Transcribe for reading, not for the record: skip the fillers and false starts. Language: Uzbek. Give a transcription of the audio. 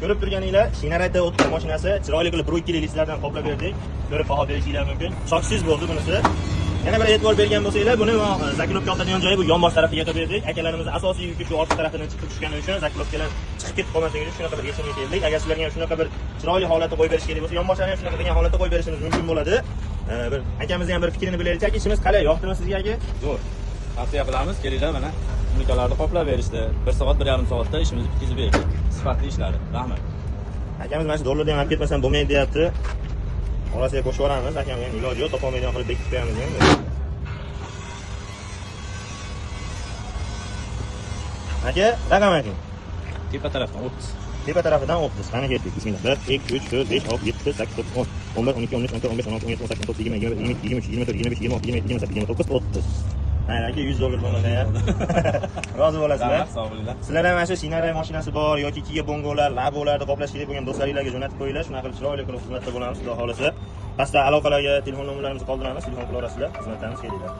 Ko'rib turganinglar, Shinarayda o'tgan mashinasi chiroyli qilib 1-2 yilliklardan qoplab berdik. Ko'rib baho berishinglar mumkin. Soksiz bo'ldi bunisi. Yana bir e'tibor bergan bo'lsanglar, buni zakilovka otadigan joyi bu yonbosh tarafiga qilib berdik. Akalarimiz asosiy yuki shu orqa tarafidan chiqib tushgani uchun zakilovkalar chiqib ketib qolmasligi uchun shunaqa bir yechimga keldik. Agar sizlarga ham shunaqa bir chiroyli holatda qo'yib berish kerak bo'lsa, yonboshlarni ham shunaqa degan holatda qo'yib berishimiz mumkin bo'ladi. Bir akamizni ham bir fikrini bilaylik. Aka, ishimiz qalay? Yoqdimi sizga aka? Zo'r. Tavsiya qilamiz, kelinglar mana unikalarni qoplab berishdi. 1 soat, 1,5 soatda ishimizni bitkazib berdik. Sifatli ishlari. Rahmat. Akamiz mana shu dollardan ham olib ketmasam bo'lmaydi deyapti. Orasiga qo'shib yuboramiz. Akamga ham iloji yo'q, topolmaydigan qilib bekitib qo'yamiz endi. Aka, raqam ayting. Tepa tarafdan 30. Tepa tarafidan 30. Qani ketdik. Bismillah. 1 2 3 4 5 6 7 8 9 10 11 12 13 14 15 16 17 18 19 20 21 22 23 24 25 26 27 28 29 30. Mana aka 100 dollar bo'ladi ya. Rozi bo'lasizlar. Sog' bo'linglar. Sizlar ham mana shu Shinarey mashinasi bor yoki Kia bongolar, labolarni qoplash kerak bo'lgan do'stlaringizga jo'natib qo'yinglar. Shunaqa qilib chiroyli qilib xizmatda bo'lamiz, xudo xolasa. Pastda aloqalarga telefon nomerlarimizni qoldiramiz, telefon qilaverasizlar. Xizmatdamiz, kelinglar.